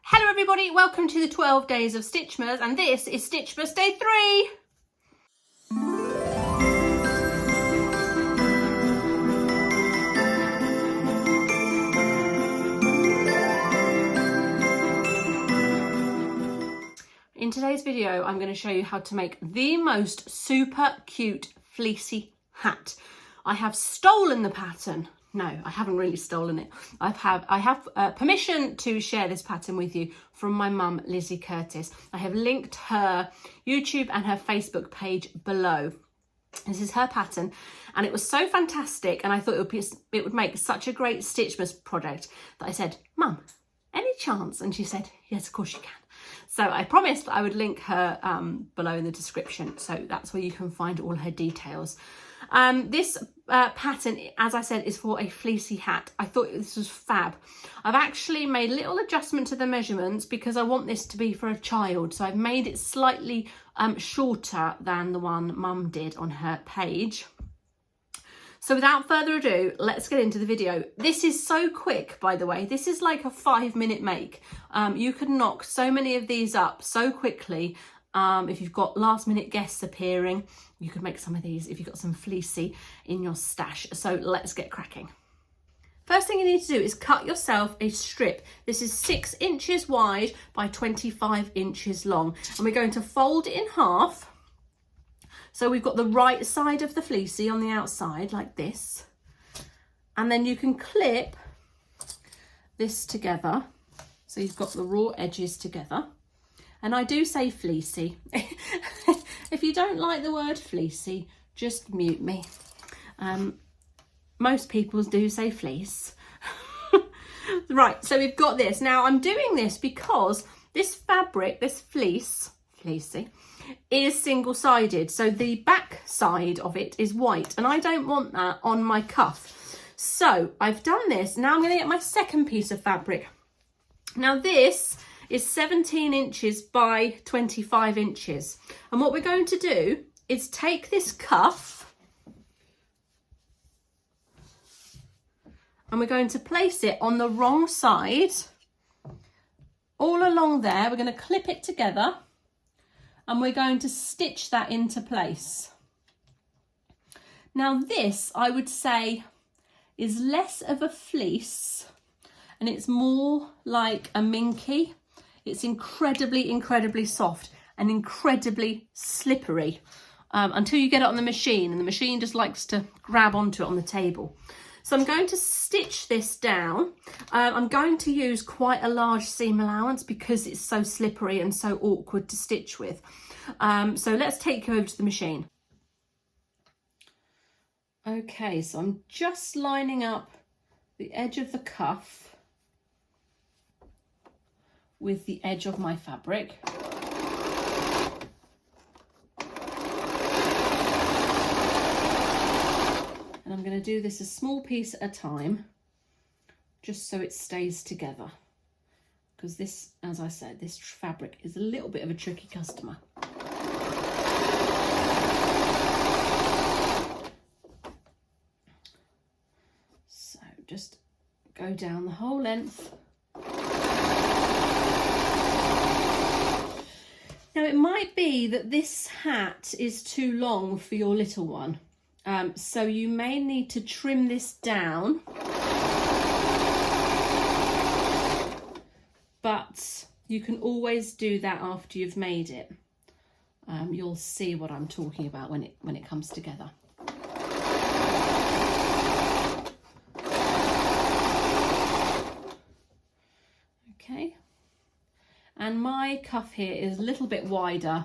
Hello everybody, welcome to the 12 days of Stitchmas, and this is Stitchmas day 3. In today's video, I'm going to show you how to make the most super cute fleecy hat. I have stolen the pattern. No, I haven't really stolen it. I have permission to share this pattern with you from my mum, Lizzy Curtis. I have linked her YouTube and her Facebook page below. This is her pattern, and it was so fantastic, and I thought it would make such a great Stitchmas project that I said, Mum, any chance? And she said, yes, of course you can. So I promised I would link her below in the description, so that's where you can find all her details. This pattern, as I said, is for a fleecy hat. I thought this was fab. I've actually made a little adjustment to the measurements because I want this to be for a child. So I've made it slightly shorter than the one Mum did on her page. So without further ado, let's get into the video. This is so quick, by the way. This is like a 5-minute make. You can knock so many of these up so quickly. If you've got last minute guests appearing, you could make some of these if you've got some fleecy in your stash. So let's get cracking. First thing you need to do is cut yourself a strip. This is 6 inches wide by 25 inches long. And we're going to fold it in half. So we've got the right side of the fleecy on the outside like this. And then you can clip this together. So you've got the raw edges together. And I do say fleecy. If you don't like the word fleecy, just mute me. Most people do say fleece. Right, so we've got this. Now I'm doing this because this fabric, this fleecy, is single-sided. So the back side of it is white, and I don't want that on my cuff. So I've done this. Now I'm going to get my second piece of fabric. Now this is 17 inches by 25 inches. And what we're going to do is take this cuff and we're going to place it on the wrong side. All along there, we're going to clip it together and we're going to stitch that into place. Now this, I would say, is less of a fleece and it's more like a minky. It's incredibly, incredibly soft and incredibly slippery until you get it on the machine, and the machine just likes to grab onto it on the table. So I'm going to stitch this down. I'm going to use quite a large seam allowance because it's so slippery and so awkward to stitch with. So let's take you over to the machine. Okay, so I'm just lining up the edge of the cuff with the edge of my fabric. And I'm going to do this a small piece at a time, just so it stays together. Because this, as I said, this fabric is a little bit of a tricky customer. So just go down the whole length. Now it might be that this hat is too long for your little one, so you may need to trim this down, but you can always do that after you've made it. You'll see what I'm talking about when it comes together. Okay. And my cuff here is a little bit wider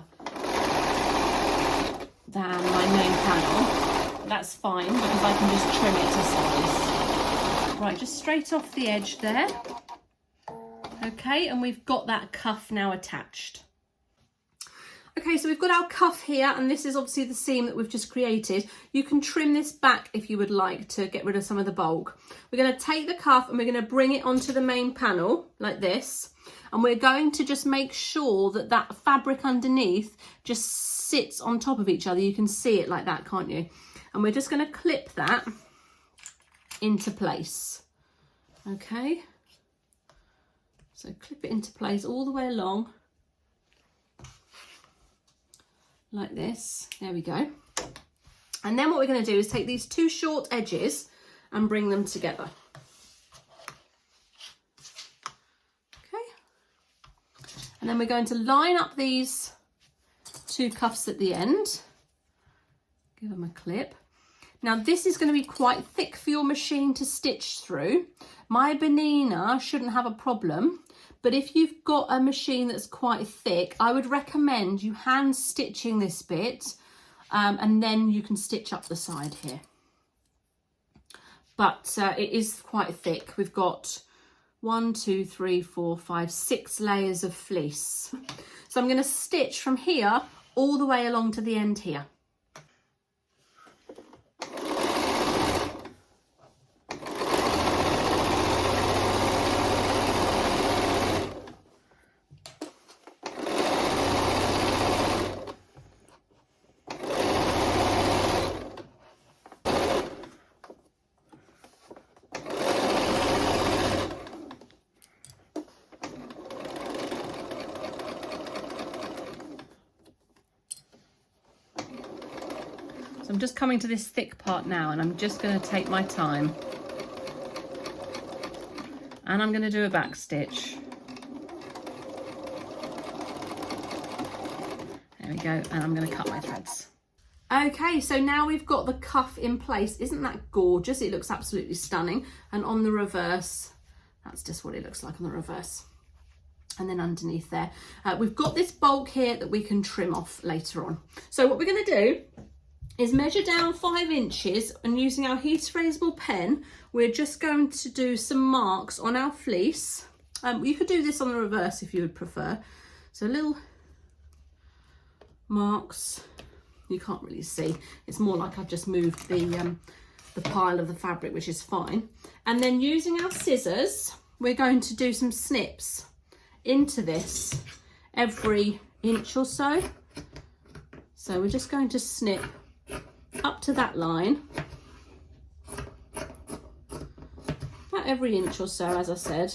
than my main panel. That's fine because I can just trim it to size. Right, just straight off the edge there. Okay, and we've got that cuff now attached. Okay, so we've got our cuff here, and this is obviously the seam that we've just created. You can trim this back if you would like to get rid of some of the bulk. We're going to take the cuff and we're going to bring it onto the main panel like this. And we're going to just make sure that that fabric underneath just sits on top of each other. You can see it like that, can't you? And we're just going to clip that into place. Okay. So clip it into place all the way along, like this. There we go. And then what we're going to do is take these two short edges and bring them together. Okay. And then we're going to line up these two cuffs at the end. Give them a clip. Now this is going to be quite thick for your machine to stitch through. My Benina shouldn't have a problem, but if you've got a machine that's quite thick, I would recommend you hand stitching this bit, and then you can stitch up the side here. But it is quite thick. We've got 1, 2, 3, 4, 5, 6 layers of fleece. So I'm going to stitch from here all the way along to the end here. I'm just coming to this thick part now, and I'm just going to take my time, and I'm going to do a back stitch. There we go, and I'm going to cut my threads. Okay, so now we've got the cuff in place. Isn't that gorgeous? It looks absolutely stunning. And on the reverse, that's just what it looks like on the reverse. And then underneath there, we've got this bulk here that we can trim off later on. So what we're going to do is measure down 5 inches, and using our heat erasable pen, we're just going to do some marks on our fleece. You could do this on the reverse if you would prefer. So little marks. You can't really see. It's more like I've just moved the pile of the fabric, which is fine. And then using our scissors, we're going to do some snips into this every inch or so. So we're just going to snip up to that line, about every inch or so, as I said.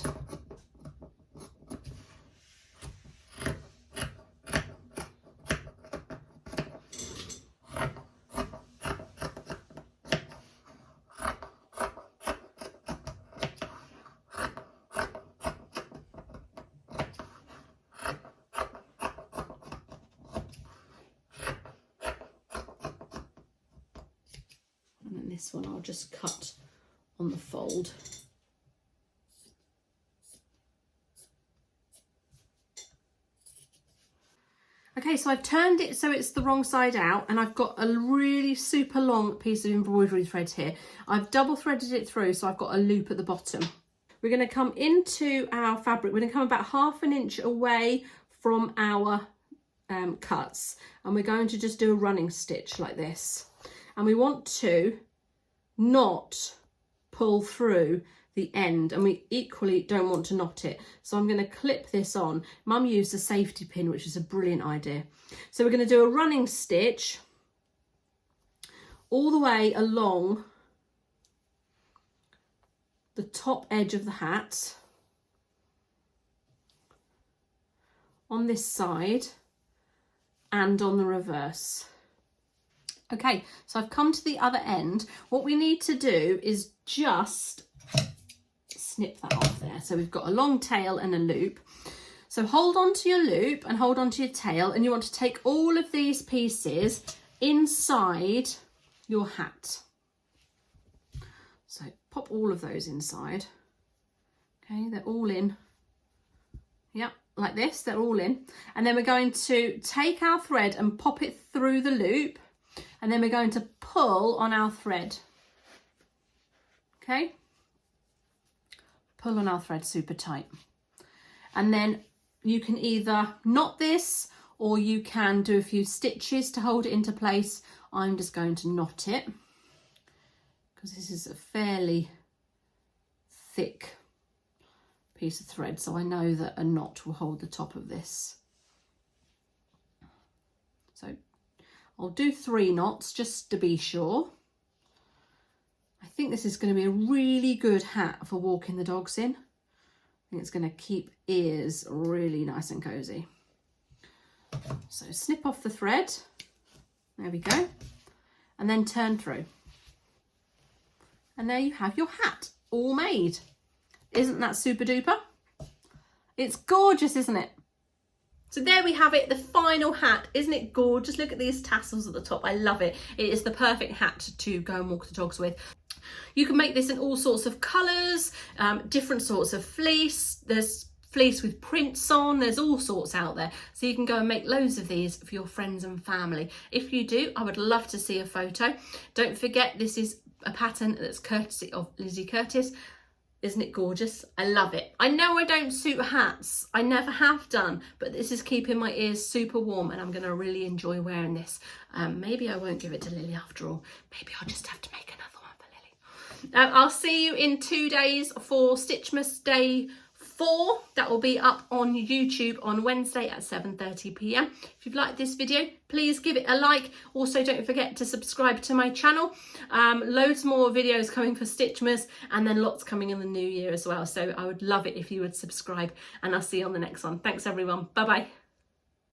This one I'll just cut on the fold. Okay, so I've turned it so it's the wrong side out, and I've got a really super long piece of embroidery thread here. I've double threaded it through, so I've got a loop at the bottom. We're going to come into our fabric. We're going to come about 1/2 inch away from our cuts, and we're going to just do a running stitch like this. And we want to not pull through the end, and we equally don't want to knot it. So I'm going to clip this on. Mum used a safety pin, which is a brilliant idea. So we're going to do a running stitch all the way along the top edge of the hat on this side and on the reverse. Okay, so I've come to the other end. What we need to do is just snip that off there. So we've got a long tail and a loop. So hold on to your loop and hold on to your tail, and you want to take all of these pieces inside your hat. So pop all of those inside. Okay, they're all in. Yep, like this, they're all in. And then we're going to take our thread and pop it through the loop. And then we're going to pull on our thread. Okay? Pull on our thread super tight. And then you can either knot this, or you can do a few stitches to hold it into place. I'm just going to knot it, because this is a fairly thick piece of thread, so I know that a knot will hold the top of this. So I'll do 3 knots just to be sure. I think this is going to be a really good hat for walking the dogs in. think it's going to keep ears really nice and cozy. So snip off the thread. There we go. And then turn through. And there you have your hat all made. Isn't that super duper? It's gorgeous, isn't it? So there we have it, the final hat. Isn't it gorgeous? Look at these tassels at the top. I love it. It is the perfect hat to go and walk the dogs with. You can make this in all sorts of colours, different sorts of fleece. There's fleece with prints on. There's all sorts out there. So you can go and make loads of these for your friends and family. If you do, I would love to see a photo. Don't forget, this is a pattern that's courtesy of Lizzy Curtis. Isn't it gorgeous? I love it. I know I don't suit hats. I never have done, but this is keeping my ears super warm and I'm going to really enjoy wearing this. Maybe I won't give it to Lily after all. Maybe I'll just have to make another one for Lily. I'll see you in 2 days for Stitchmas Day 4. That will be up on YouTube on Wednesday at 7:30 p.m. If you've liked this video, please give it a like. Also, don't forget to subscribe to my channel. Loads more videos coming for Stitchmas and then lots coming in the new year as well. So I would love it if you would subscribe and I'll see you on the next one. Thanks everyone. Bye bye.